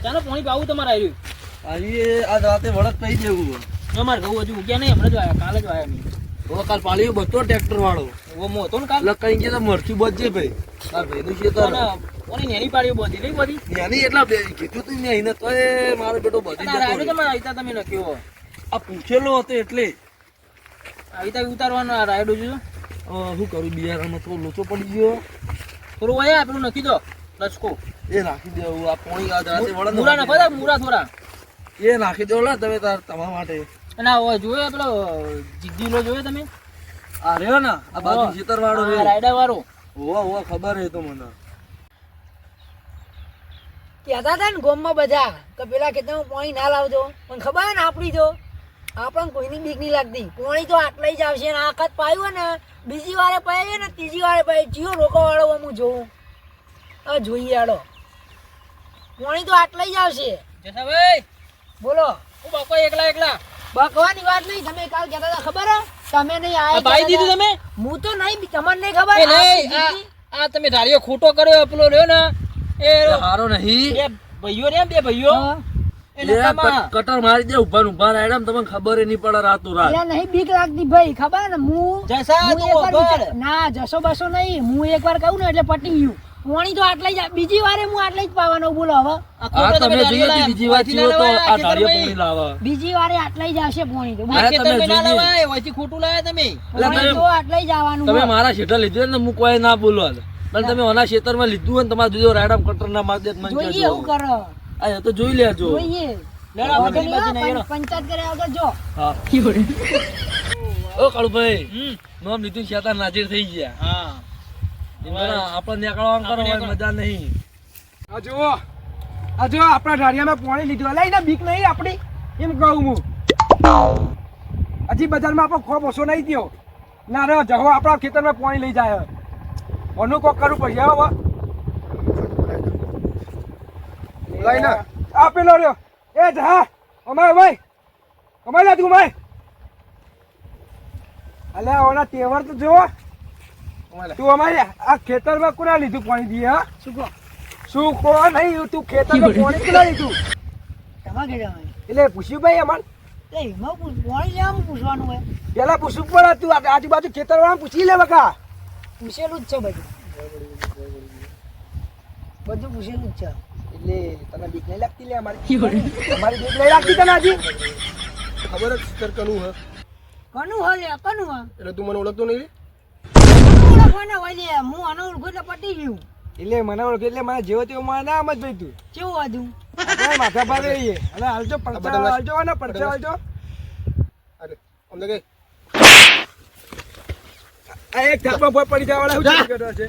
ચાલો પાણી પાવું તમારે આવ્યું આજે આ રાતે વળત પઈ જેવું અમારે ઘઉં હજુ ઉગ્યા નહીં, હમણાં જ આવ્યા, કાલે જ આવ્યા. કાલ પાણી બધો ટ્રેક્ટર વાળો ઓમો હતો ને કાલ કઈ ગયા મરચી બચજે ભાઈ તાર ભાઈ નું છે ઓની નેની પાડીઓ બધી નહીં બધી નાની એટલા કીધું તું મેં એને તો મારો બેટો બધી જતો તમારે આઈતા તમે નખ્યો આ પૂછેલો હતો એટલે આઈતા ઉતારવાનો આ રાયડો છું શું કરું બિયારામાં થોડો લોચો પડી ગયો થોડું વયા પેલું નખી દો લચકો એ નાખી દેવું આ પોણી આ રાતે વળન મૂરા નાખો દે, મૂરા થોડા એ નાખી દેવો લા તમે તમારા માટે અને આ જોયો પેલો જીગીલો જોયો તમે આ રહ્યો ને આ બાજુ ખેતર વાળો આ રાયડા વાળો હોવા ખબર હે તો મને કહેતા હતા ને ગોમમાં બધા કે પેલા ખેતરમાં પાણી ના લાવજો, પણ ખબર ને આપણી તો આપણને કોઈની બીક નહીં લાગતી. પાણી તો આટલા જ આવશે ને આખત પાયું ને બીજી વારે પાય ને ત્રીજી વારે પાય જીઓ રોકો વાળો હું જોઉં હવે જોઈએ આડો પાણી તો આટલા જ આવશે. જસાભાઈ બોલો હું બાપો એકલા એકલા બકવાની વાત નહીં. તમે કાલ કહેતા હતા ખબર હે તમે નહીં આ બાઈ દીધું તમે હું તો નહીં, તમને નહીં ખબર. એ નહીં આ તમે ધારીઓ ખોટો કર્યો પેલો રહ્યો ને એ હારો નહીં બે ભાઈઓ રે બે ભાઈઓ એ નકામા કટર મારી દે ઉભા રાયડા તમને ખબર નહીં પડે રાતો રાત એટલે નહીં બીક લાગતી ભાઈ, ખબર ને હું જસા હું તું એકવાર ઉભા વિચાર- ના જશો બસો નહીં, હું એકવાર કહું ને એટલે પટી ગયું. પાણી તો આટલા જ બીજી વારે હું આટલા જ પાવાનો. બોલો હવે આ તમે જોઈએ બીજી વાત જીવો તો આ ધારીઓ પાણી લાવે બીજી વારે આટલા જ આવશે પાણી તો. આ ખેતરમાં ના લવાય ઓયથી ખોટું લાયા તમે પાણી તો આટલા જ આવવાનું. તમે મારા શેઠા લીધું ને હું કોઈ ના બોલવા પણ તમે ઓના ખેતરમાં લીધું હોય ને તમારે જોજો રાયડા કટર ના માર દે મને જોઈએ એવું કરો આ તો જોઈ લેજો જોઈએ લેડા બધી બાજુ નહીં એનો પંચાયત કર્યા વગર જો. હા ઓ કાળુભાઈ નામ લીધું શેતા નાજીર થઈ ગયા હા આપણે નીકળવાનું કરો મજા નહીં આ જુઓ આપણા ઢાળિયામાં પાણી લીધું અલા એને બીક નહીં આપણી એમ કહું હું. હજી બજારમાં આપણો ખોબ ઓછો નહીં થયો ના રે જહો આપણા ખેતરમાં પાણી લઈ જાય ઓનું કોક કરવું પડશે હવે લઈને આ પેલો રહ્યો એ જા અમાય ભાઈ અમાય તું ભાઈ અલ્યા ઓના તહેવાર તો જોવો તું અમારે આ ખેતરમાં કોના લીધું પાણી દીએ હા શું કો નહીં તું ખેતરમાં પાણી કોના લીધું તમારે ઘરે આવે. એટલે પૂછ્યું ભાઈ અમાર એ એમાં પાણી લેવાનું પૂછવાનું હોય. પેલા પૂછવું પડે તું આજુબાજુ ખેતર વાળા પૂછી લે બકા પૂછેલું જ છે બધું પૂછેલું જ છે. એટલે તને બીક નહીં લાગતી લે અમારી બીક નહીં લાગતી તને હજી ખબર જ સર કનું હે કનું હોય લે કનું હોય એટલે તું મને ઓળખતો નહીં ઓળખવાના હોય લે હું આનો ઓળખું એટલે પટી ગયું. એટલે મને ઓળખે એટલે મને જેવો તેવો મને ના સમજ ભાઈ તું કેવું હતું આપણે માથા ભારે રહીએ અને હાલજો પડચા હાલજો ને પડચા હાલજો અરે અમને કઈ આ એક થાપમાં ભોય પડી જવાના હું ચેક કર્યો છે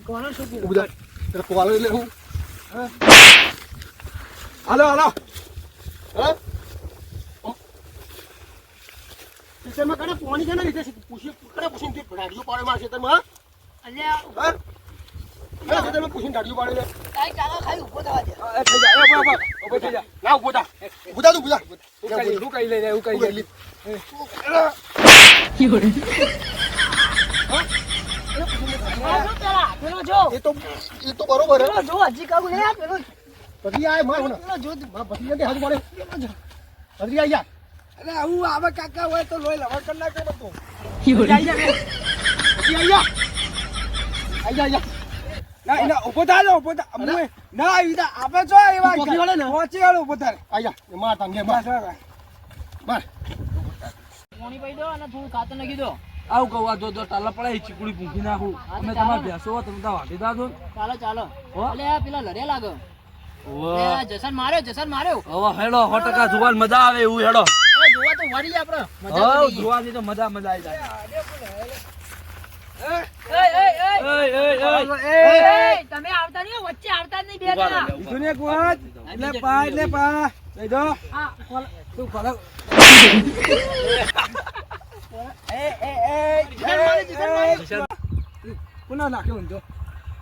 કોનો શું કીધું? ઉભા તે કોલ લે હું હાલો હા ખેતરમાં કને પાણી છે ને લીધે પૂછીને તે ડાડીઓ પાડે મારા ખેતરમાં અલ્યા હા ખેતરમાં પૂછીને ડાડીઓ પાડે લે કાંઈ ચાલો ખાઈ ઊભો થવા દે. થઈ જા ઉભો થઈ જા ના ઉભો થા તું કઈ લઈ હું કઈ લઈ પેલો જો એ તો બરોબર હે પેલો જો હજી કહું લે પેલો પછી આ માર હોના પેલો જો તું. પછી જલ્દી હાથ પડે જલ્દી આઈ જા અરે હું આવા કાકા હોય તો લોહી લવર કર નાખે બધું આઈ જા પછી આઈ જા ના એના ઉભો થા ઉભો થા હું ના આવી તા આપે છો એવા પહોંચી વાળે ને પહોંચી વાળો ઉભો થા આઈ જા માર તાને માર પાણી પાઈ દો અને થોડું ખાતર નાખી દો. આવું કહું આ જો ટાલા પડે ચીકુડી પૂંખી નાખું તમે તમારા ભેંસો તમે તો વાટી દાદો ચાલો હો? અલે આ પેલા લડ્યા લાગે અલે આ જસન માર્યો હવે હેડો 100% જોવાની મજા આવે એવું હેડો એ જોવા તો વળી આપણે મજા હા કરી જોવાની તો મજા આવી જાય એ તમે આવતા નહીં હો, વચ્ચે આવતા જ નહીં બે જણા. દુનિયા કુવાત એટલે પા લઈ જો હા બોલો. તું ફળ પુનઃ નાખ્યો ઊંધો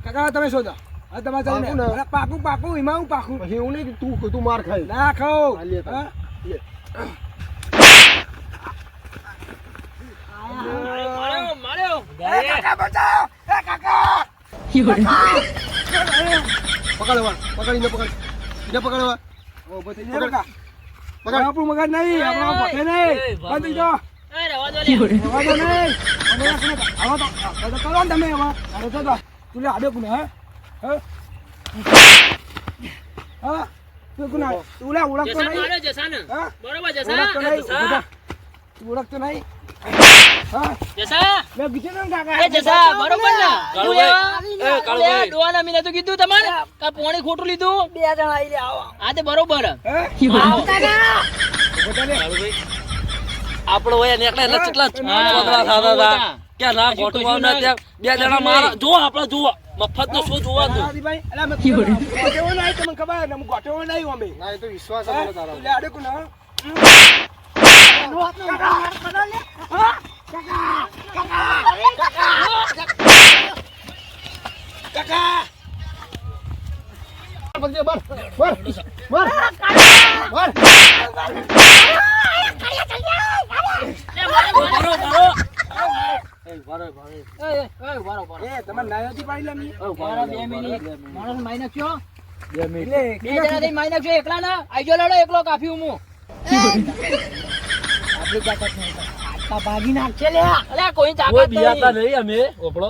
કાકા તમે શોધો હા તમારે ચાલે પાકું એમાં હું પાકું પછી એવું નહીં તું માર ખાઈ ના ખાઓ માર્યો માર્યો કાકા બચાવો એ કાકા પકડવા પકડીને પકડ એને પકડવા ઓ બધી ને કાકા પકડ આપણું મગજ નહીં આપણો પકડે નહીં બંધ થઈ જાઓ એ રહેવા દો લે રહેવા દો નહીં અને આવો તો કરો ને તમે હવે અરે તો તું લે આડે કોને હે હા તું કોને તું લે ઓળખતો જસા નહીં માર્યો જસાને હા બરોબર ઓળખતો જસા નહીં બધા. તું ઓળખતો નહીં હા જસા લે બીજે ને કાકા એ જસા બરોબર ને કાળુભાઈ, એ કાળુભાઈ. ડોવાના મીને તો કીધું તમારે કા પોણી ખોટું લીધું બે જણા આઈ લે આવો આ તે બરોબર હે આવતા ના બતાને કાળુભાઈ, આપણો વયા નીકળે એટલે કેટલા હા, ચોતરા થતા હતા. હતા. ક્યાં ના હજી ખોટું કશું વાવના નહીં. ત્યાં બે જણા મારા જો આપણે જુઓ મફત નો શું જોવાતું. ભાઈ અલા મે ગોટેવો નહીં તમને ખબર ને હું ગોટેવો નહીં અમે ના એ તો વિશ્વાસ છે તારો લે આડે કોને કાકા બસ બસ બસ ભરો, ભરો. એ, ભરો, ભરો. એ તમે નાયાથી પાડી લે મી મારા 2 મિનિટ માણસ મારી નાખ્યો બે મિનિટ. એટલે બે જણા થી મારી નાખ્યો એકલા ના આઈજો લડો એકલો કાફી હું આપણે તાકાત નહીં આટલા ભાગી નાખશે લે અલ્યા કોઈ કોઈ તાકાત બિયાતા નહીં નહીં અમે ઓપડો.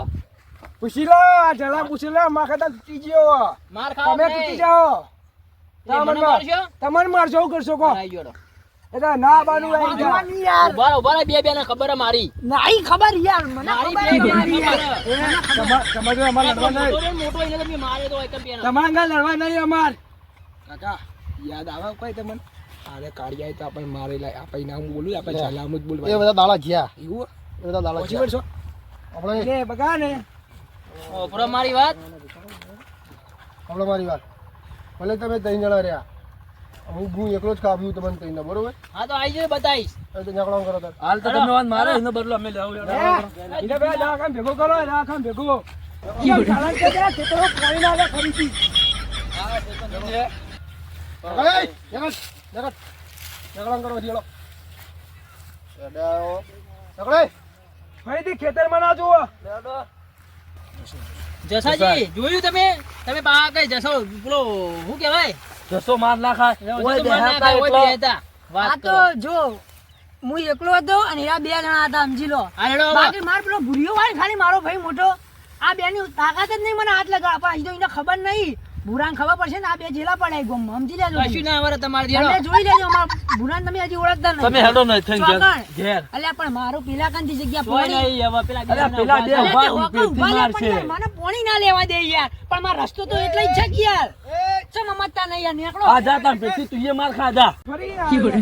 પૂછી લો આ જલા પૂછી લો માં ખાતા તૂટી ગયો માર ખાવા તમે તૂટી જાઓ મને મારશો તમને મારશો શું કરશો કો આઈજો લડો એટલે ના બાનું આવી જા મારવાની યાર ઉભા ઉભા રહો, બે ને ખબર હે મારી નહીં ખબર યાર મને મારી ખબર બે યાર. તમારે અમાર લડવા નહીં મોટો રે મોટો એને તમે મારે તો એક બે તમારે અંગા લડવા નહીં અમાર કાકા યાદ આવે કોઈ તમને અરે કાળિયા તો આપણે મારે લાય આપણે નામ બોલું આપણે સલામત બોલવા એ બધા દાડા જ્યાં એવું એ બધા દાડા પછી જ્યાં વર્ષો આપણે એટલે બગા ને ઓપરો મારી વાત આપણે મારી વાત ભલે તમે 3 જણા રહ્યા હું એકલો જ ખાવ્યું તમને 3 ને બરોબર હા તો આઈજો બતાઈશ એ તો ઝઘડો કરો તાર હાલ તો તમે વાત મારે એનો બદલો અમે લેવું એને બે દવાખાન ભેગો કરો દવાખાન ભેગો ચાલન કે દે કેટલો કોઈ ના લે ફરીથી એ જગત જગત ઝઘડો કરો જીલો એડાઓ ઝઘડે ફરીથી ખેતરમાં ના જુઓ જસાજી જોયું તમે તમે પા કઈ જસો પેલો શું કહેવાય જસો માર ના ખાય ઓય ઓય દેહાતા દેહાતા ઓય એટલો. બેહતા આ વાત તો કરો જો હું એકલો હતો અને આ બે જણા હતા સમજી લો આ હેડો હવે. બાકી માર પેલો ભૂરિયો વાળી ખાલી મારો ભાઈ મોટો આ બે ની તાકાત જ નહીં મને હાથ લગાડ પણ હજી તો એને ખબર નહીં ભૂરાને ખબર પડશે ને આ બે જેલા પડે ગોમ સમજી લેજો કશું ના આવરે તમારે તમે હેડો. જોઈ લેજો અમાર ભૂરાને તમે હજી ઓળખતા નહીં તમે હેડો નહીં થઈને ચોકણ. ઘેર અલ્યા પણ મારું પેલા કાંથી જગ્યા જોઈ પોણી નહીં હવે પેલા અલ્યા, પેલા બે બે ઉભા અલ્યા, તે હોકા પેટથી ઉભા લે પણ મારશે. યાર, મને પોણી ના લેવા દે યાર પણ મારો રસ્તો તો એટલે જ છે કે યાર ચમ સમજતા નહીં યાર નીકળો આ જાતા પેટી તું એ માર ખા જા. ફરી એને આપણે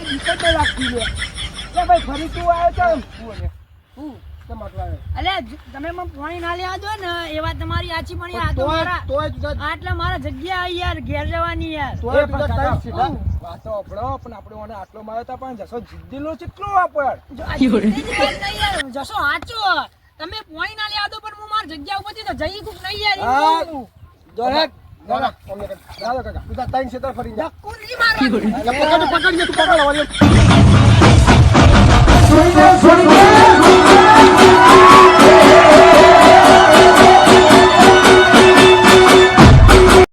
દિક્કત નહીં લાગતી લે કે ભાઈ ફરી તું આવ્યો તો કેમ આટલા આવ્યો? અલ્યા તમે મને પોણી ના લેવા દો ને એ વાત તમારી આછી પણ આ તો મારા તોય તું તાર- આટલા મારા જગ્યા આવી યાર ઘેર જવાની યાર તોય તું તાર ટાઈમ સીધા વાતો અભળો પણ આપણે ઓને આટલો માર્યો તા પણ જસો જીદ્દીલો કેટલો વાપર જો આ જીતની જ વાત નહીં યાર જશો સાચો તમે પોણી ના લેવા દો પણ હું મારી જગ્યા ઉપરથી તો જઈ કુક નહીં યાર હા એવું. દરેક ના, ના, અમને કઈ- ચાલો કાકા તું તાર ટાઈમ સીધા ફરી જા ધક્કો નહીં મારવાનો. પકડ પકડ તું પકડ હવે.